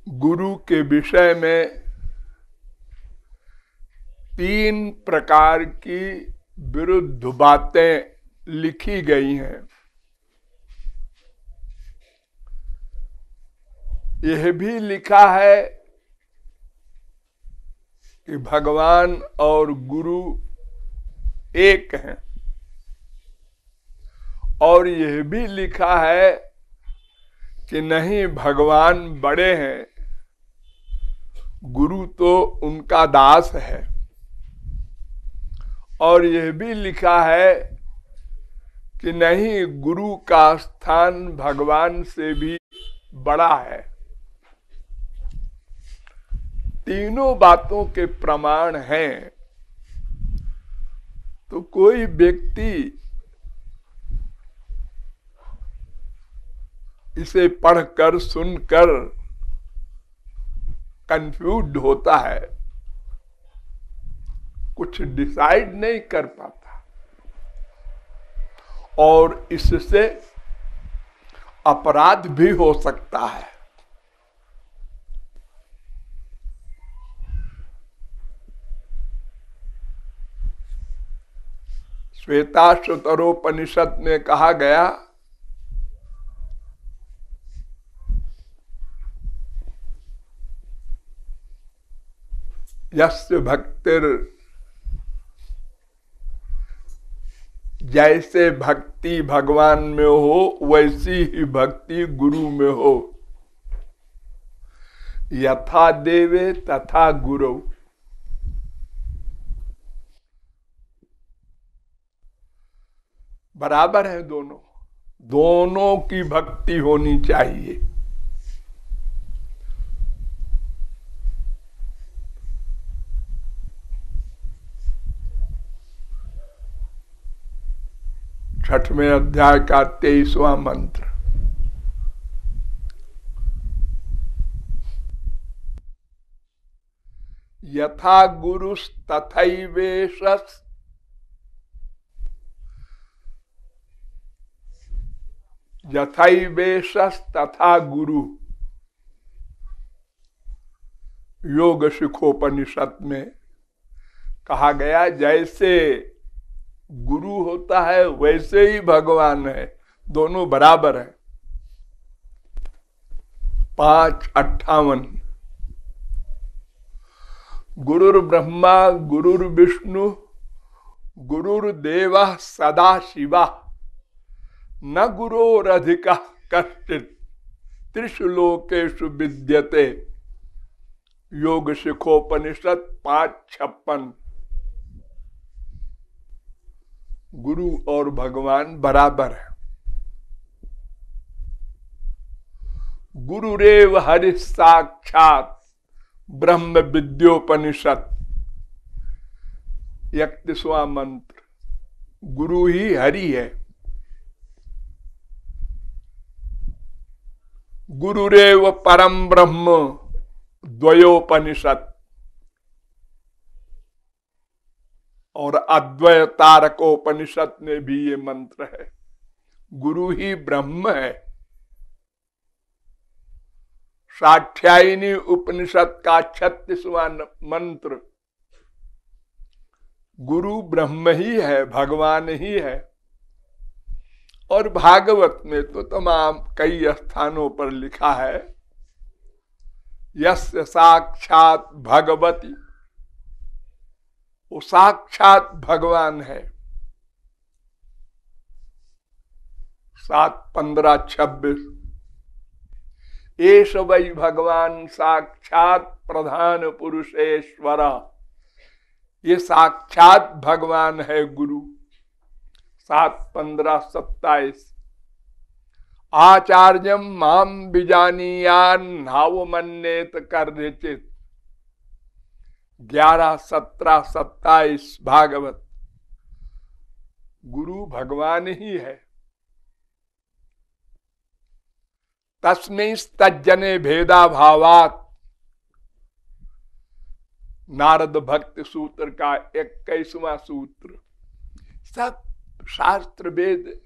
गुरु के विषय में 3 प्रकार की विरुद्ध बातें लिखी गई हैं। यह भी लिखा है कि भगवान और गुरु एक हैं, और यह भी लिखा है कि नहीं, भगवान बड़े हैं, गुरु तो उनका दास है। और यह भी लिखा है कि नहीं, गुरु का स्थान भगवान से भी बड़ा है। तीनों बातों के प्रमाण हैं। तो कोई व्यक्ति इसे पढ़कर सुनकर कंफ्यूज होता है, कुछ डिसाइड नहीं कर पाता, और इससे अपराध भी हो सकता है। श्वेताश्वतरोपनिषद में कहा गया, यस्य भक्तिर, जैसे भक्ति भगवान में हो वैसी ही भक्ति गुरु में हो। यथा देवे तथा गुरु। बराबर है दोनों, दोनों की भक्ति होनी चाहिए। छठवें अध्याय का 23वां मंत्र। यथा गुरुस् तथैवेशस्, यथैवेशस् तथा गुरु। योग शिखोपनिषद में कहा गया, जैसे गुरु होता है वैसे ही भगवान है, दोनों बराबर है। 5:58। गुरुर्ब्रह्मा गुरुर्विष्णु गुरुर्देवः सदा शिवा, न गुरोरधिकः कश्चित् त्रिषु लोकेषु विद्यते। योग शिखोपनिषद 5:56। गुरु और भगवान बराबर है। गुरुरेव हरि साक्षात ब्रह्म विद्योपनिषद 31वां मंत्र। गुरु ही हरि है। गुरुरेव परम ब्रह्म द्वयोपनिषद और अद्वैतारकोपनिषद में भी ये मंत्र है। गुरु ही ब्रह्म है। साध्यायिनी उपनिषद का 36वां मंत्र, गुरु ब्रह्म ही है, भगवान ही है। और भागवत में तो तमाम कई स्थानों पर लिखा है, यस्य साक्षात भगवती, वो साक्षात भगवान है। 7:15-26। एष वै भगवान साक्षात प्रधान पुरुषेश्वर। ये साक्षात भगवान है गुरु। 7:15-27। आचार्यम माम विजानीयान नावमन्येत कर्हिचित्। 11:17-27 भागवत। गुरु भगवान ही है। तस्मैस्तज्जने भेदा भावात, नारद भक्ति सूत्र का 21वां सूत्र। सब शास्त्र वेद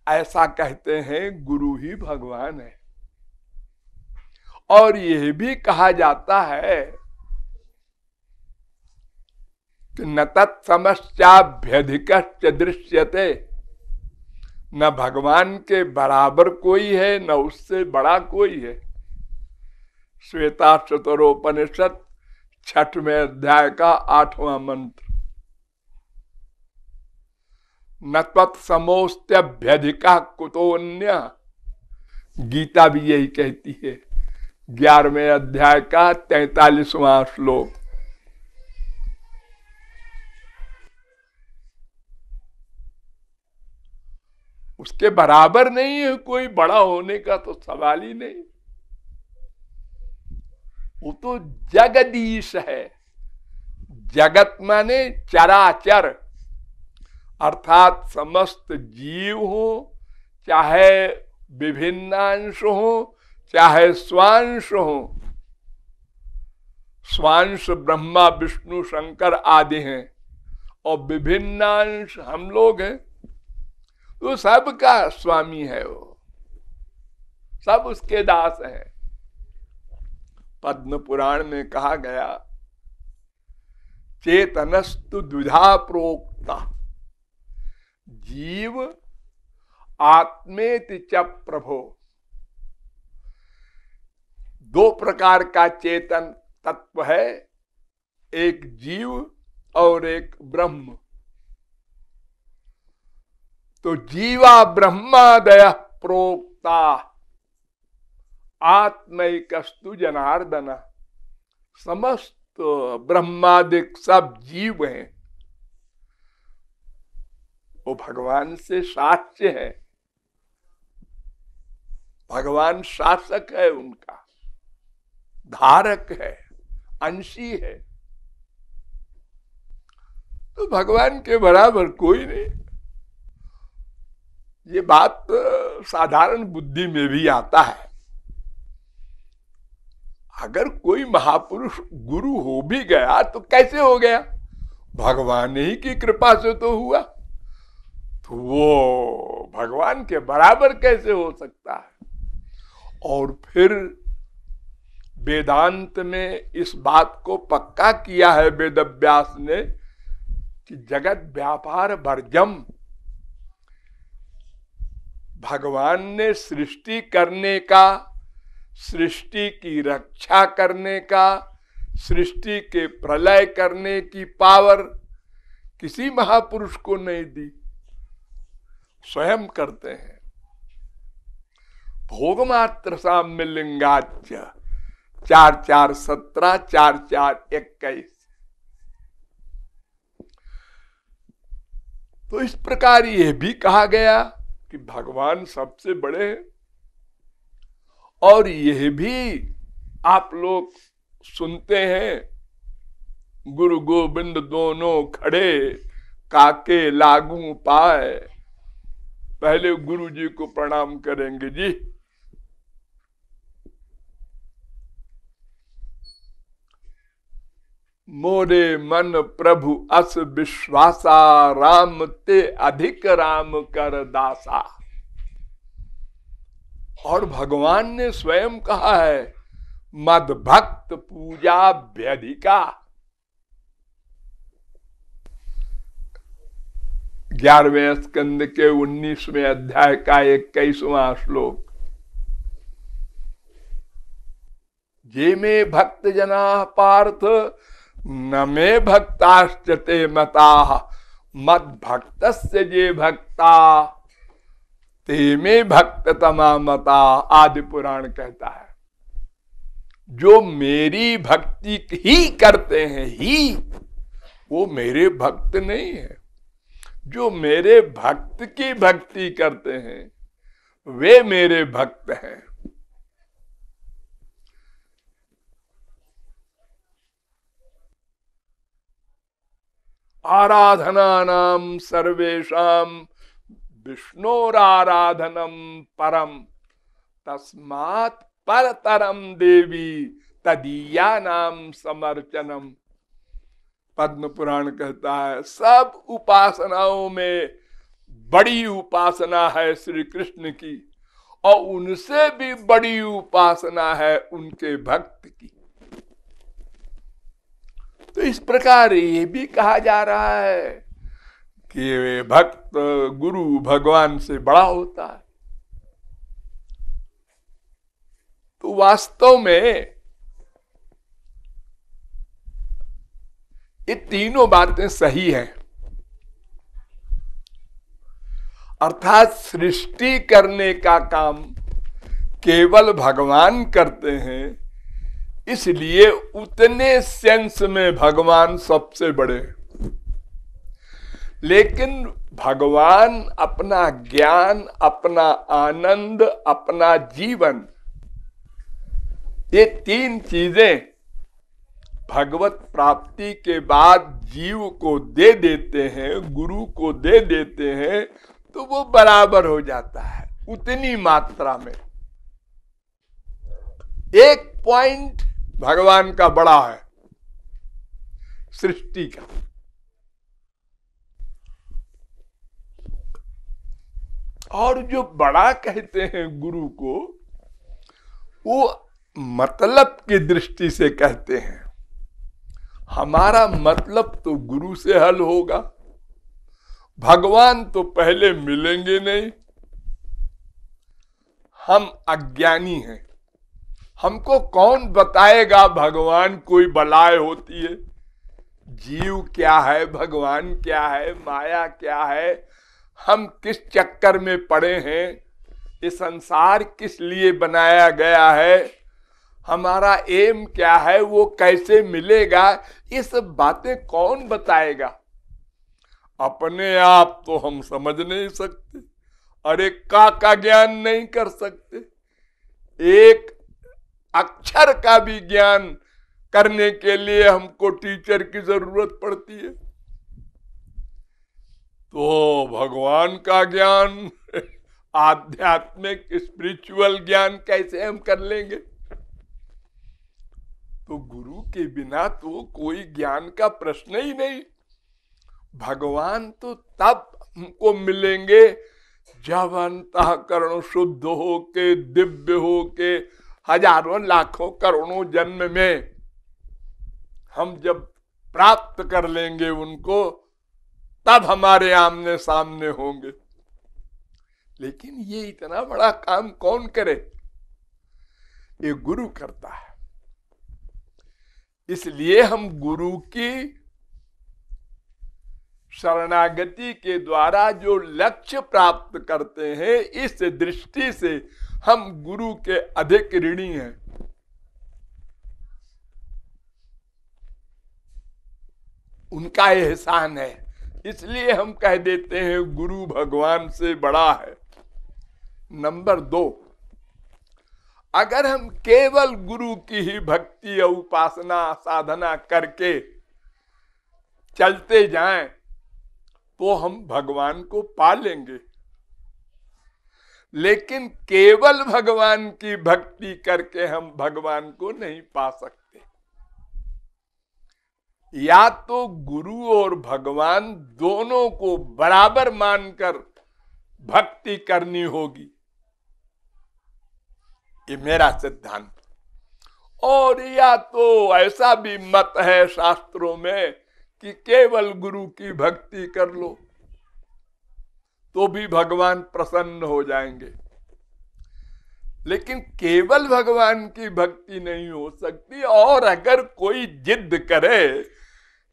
ऐसा कहते हैं, गुरु ही भगवान है। और यह भी कहा जाता है कि न तत्समश्चाभ्यधिकश्च दृश्यते, न भगवान के बराबर कोई है न उससे बड़ा कोई है। श्वेताश्वतरोपनिषद 6वें अध्याय का 8वां मंत्र। न तत्समोस्त्यभ्यधिका कुतोन्य, गीता भी यही कहती है 11वें अध्याय का 43वां श्लोक। उसके बराबर नहीं है कोई, बड़ा होने का तो सवाल ही नहीं। वो तो जगदीश है। जगत माने चराचर, अर्थात समस्त जीव हो, चाहे विभिन्नांश हो, चाहे स्वांश हो। स्वांश ब्रह्मा विष्णु शंकर आदि हैं और विभिन्नांश हम लोग हैं। तो सबका स्वामी है वो, सब उसके दास हैं। पद्म पुराण में कहा गया, चेतनस्तु द्विधा प्रोक्ता, जीव आत्मेति च प्रभो। 2 प्रकार का चेतन तत्व है, एक जीव और एक ब्रह्म। तो जीवा ब्रह्मादय प्रोक्ता आत्मैकस्तु जनार्दन। समस्त ब्रह्मादिक सब जीव हैं, वो भगवान से साक्ष्य है। भगवान शासक है, उनका धारक है, अंशी है। तो भगवान के बराबर कोई नहीं। ये बात साधारण बुद्धि में भी आता है। अगर कोई महापुरुष गुरु हो भी गया तो कैसे हो गया? भगवान ही की कृपा से तो हुआ। तो वो भगवान के बराबर कैसे हो सकता है? और फिर वेदांत में इस बात को पक्का किया है वेदव्यास ने कि जगत व्यापार वर्जम। भगवान ने सृष्टि करने का, सृष्टि की रक्षा करने का, सृष्टि के प्रलय करने की पावर किसी महापुरुष को नहीं दी, स्वयं करते हैं। भोगमात्र साम्य लिंगाच्य 4:4:17, 4:4:21। तो इस प्रकार यह भी कहा गया कि भगवान सबसे बड़े हैं। और यह भी आप लोग सुनते हैं, गुरु गोविंद दोनों खड़े, काके लागू पाए। पहले गुरु जी को प्रणाम करेंगे जी। मोरे मन प्रभु अस विश्वासा, राम ते अधिक राम कर दासा। और भगवान ने स्वयं कहा है, मद भक्त पूजा व्यधिका। 11वें स्कंद के 19वें अध्याय का 21वां श्लोक। जे में भक्त जना पार्थ, न मे भक्ताश्चते मता, मद भक्तस्य जे भक्ता, ते में भक्त तमा मता। आदि पुराण कहता है, जो मेरी भक्ति ही करते हैं, ही वो मेरे भक्त नहीं है। जो मेरे भक्त की भक्ति करते हैं वे मेरे भक्त हैं। आराधना नाम सर्वेषाम विष्णोराराधनम परम, तस्मात् परतरम देवी तदीया नाम समर्चनम। पद्म पुराण कहता है, सब उपासनाओं में बड़ी उपासना है श्री कृष्ण की, और उनसे भी बड़ी उपासना है उनके भक्त की। तो इस प्रकार ये भी कहा जा रहा है कि भक्त गुरु भगवान से बड़ा होता है। तो वास्तव में ये तीनों बातें सही हैं। अर्थात सृष्टि करने का काम केवल भगवान करते हैं, इसलिए उतने सेंस में भगवान सबसे बड़े हैं। लेकिन भगवान अपना ज्ञान, अपना आनंद, अपना जीवन, ये तीन चीजें भगवत प्राप्ति के बाद जीव को दे देते हैं, गुरु को दे देते हैं, तो वो बराबर हो जाता है उतनी मात्रा में। एक पॉइंट भगवान का बड़ा है सृष्टि का। और जो बड़ा कहते हैं गुरु को, वो मतलब की दृष्टि से कहते हैं। हमारा मतलब तो गुरु से हल होगा, भगवान तो पहले मिलेंगे नहीं। हम अज्ञानी हैं, हमको कौन बताएगा भगवान कोई बलाय होती है, जीव क्या है, भगवान क्या है, माया क्या है, हम किस चक्कर में पड़े हैं, ये संसार किस लिए बनाया गया है, हमारा एम क्या है, वो कैसे मिलेगा, ये सब बातें कौन बताएगा। अपने आप तो हम समझ नहीं सकते, अरे का ज्ञान नहीं कर सकते। एक अक्षर का भी ज्ञान करने के लिए हमको टीचर की जरूरत पड़ती है। तो भगवान का ज्ञान, आध्यात्मिक स्पिरिचुअल ज्ञान कैसे हम कर लेंगे। तो गुरु के बिना तो कोई ज्ञान का प्रश्न ही नहीं। भगवान तो तब हमको मिलेंगे जब अंतःकरण शुद्ध हो के, दिव्य हो के, हजारों लाखों करोड़ों जन्म में हम जब प्राप्त कर लेंगे उनको, तब हमारे आमने सामने होंगे। लेकिन ये इतना बड़ा काम कौन करे, ये गुरु करता है। इसलिए हम गुरु की शरणागति के द्वारा जो लक्ष्य प्राप्त करते हैं, इस दृष्टि से हम गुरु के अधिक ऋणी हैं। उनका एहसान है, इसलिए हम कह देते हैं गुरु भगवान से बड़ा है। नंबर 2, अगर हम केवल गुरु की ही भक्ति और उपासना साधना करके चलते जाएं, तो हम भगवान को पा लेंगे। लेकिन केवल भगवान की भक्ति करके हम भगवान को नहीं पा सकते। या तो गुरु और भगवान दोनों को बराबर मानकर भक्ति करनी होगी, ये मेरा सिद्धांत। और या तो ऐसा भी मत है शास्त्रों में कि केवल गुरु की भक्ति कर लो तो भी भगवान प्रसन्न हो जाएंगे। लेकिन केवल भगवान की भक्ति नहीं हो सकती, और अगर कोई जिद करे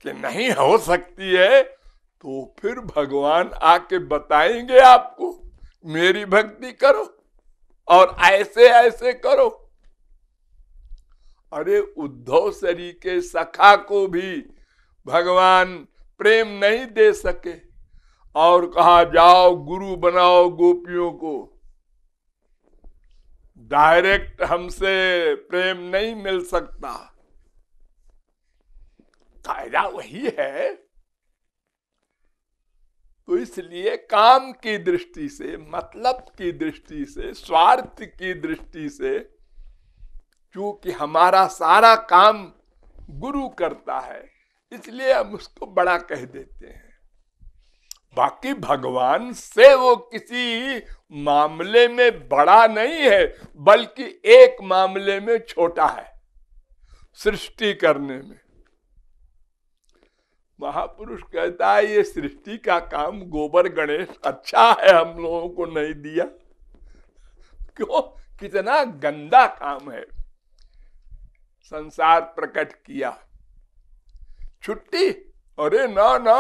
कि नहीं हो सकती है, तो फिर भगवान आके बताएंगे आपको, मेरी भक्ति करो और ऐसे ऐसे करो। अरे उद्धव सरी के सखा को भी भगवान प्रेम नहीं दे सके और कहा जाओ गुरु बनाओ गोपियों को। डायरेक्ट हमसे प्रेम नहीं मिल सकता, कायदा वही है। तो इसलिए काम की दृष्टि से, मतलब की दृष्टि से, स्वार्थ की दृष्टि से, क्योंकि हमारा सारा काम गुरु करता है, इसलिए हम उसको बड़ा कह देते हैं। बाकी भगवान से वो किसी मामले में बड़ा नहीं है, बल्कि एक मामले में छोटा है, सृष्टि करने में। महापुरुष कहता है ये सृष्टि का काम गोबर गणेश अच्छा है, हम लोगों को नहीं दिया। क्यों? कितना गंदा काम है। संसार प्रकट किया, छुट्टी, अरे ना ना,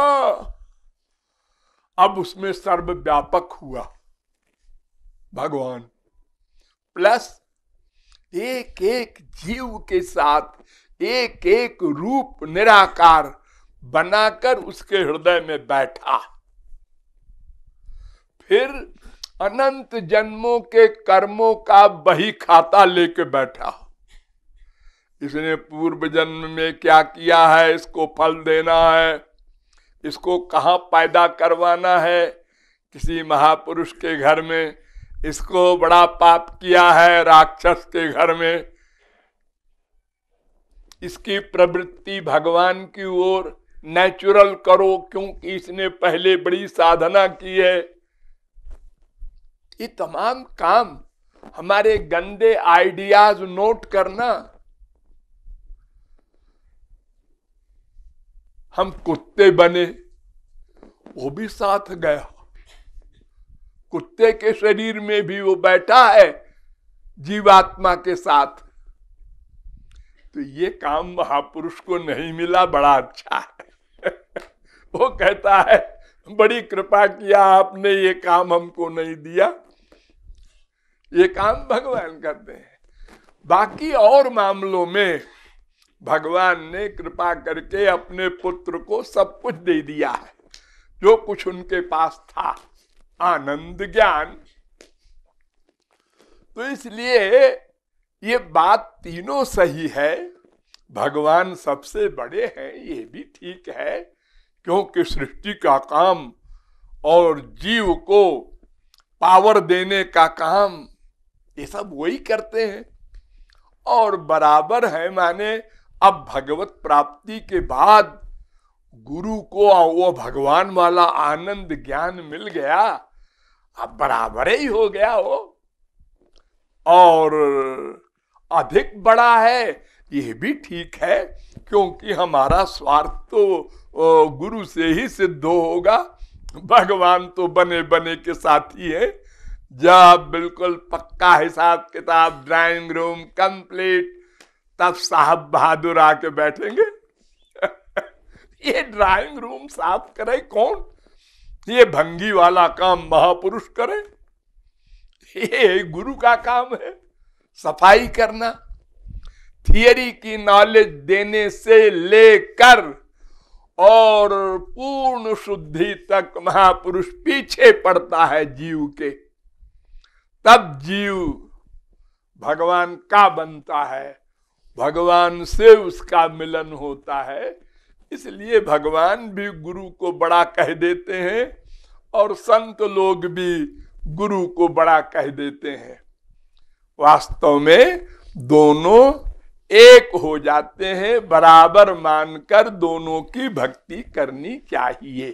अब उसमें सर्वव्यापक हुआ भगवान, प्लस एक एक जीव के साथ एक एक रूप निराकार बनाकर उसके हृदय में बैठा। फिर अनंत जन्मों के कर्मों का बही खाता लेके बैठा। इसने पूर्व जन्म में क्या किया है, इसको फल देना है, इसको कहाँ पैदा करवाना है, किसी महापुरुष के घर में, इसको बड़ा पाप किया है राक्षस के घर में, इसकी प्रवृत्ति भगवान की ओर नेचुरल करो क्योंकि इसने पहले बड़ी साधना की है। ये तमाम काम हमारे गंदे आइडियाज नोट करना। हम कुत्ते बने, वो भी साथ गया, कुत्ते के शरीर में भी वो बैठा है जीवात्मा के साथ। तो ये काम महापुरुष को नहीं मिला, बड़ा अच्छा है। वो कहता है बड़ी कृपा किया आपने, ये काम हमको नहीं दिया। ये काम भगवान करते हैं। बाकी और मामलों में भगवान ने कृपा करके अपने पुत्र को सब कुछ दे दिया है, जो कुछ उनके पास था, आनंद ज्ञान। तो इसलिए ये बात तीनों सही है, भगवान सबसे बड़े हैं, ये भी ठीक है, क्योंकि सृष्टि का काम और जीव को पावर देने का काम ये सब वही करते हैं। और बराबर है, माने अब भगवत प्राप्ति के बाद गुरु को वो भगवान वाला आनंद ज्ञान मिल गया, अब बराबर ही हो गया वो। और अधिक बड़ा है ये भी ठीक है, क्योंकि हमारा स्वार्थ तो गुरु से ही सिद्ध होगा। भगवान तो बने बने के साथी है। जब बिल्कुल पक्का हिसाब किताब, ड्राइंग रूम कंप्लीट, तब साहब बहादुर आके बैठेंगे। ये ड्राइंग रूम साफ करे कौन? ये भंगी वाला काम महापुरुष करे। ये गुरु का काम है सफाई करना। थियरी की नॉलेज देने से लेकर और पूर्ण शुद्धि तक महापुरुष पीछे पड़ता है जीव के, तब जीव भगवान का बनता है, भगवान से उसका मिलन होता है। इसलिए भगवान भी गुरु को बड़ा कह देते हैं और संत लोग भी गुरु को बड़ा कह देते हैं। वास्तव में दोनों एक हो जाते हैं, बराबर मानकर दोनों की भक्ति करनी चाहिए।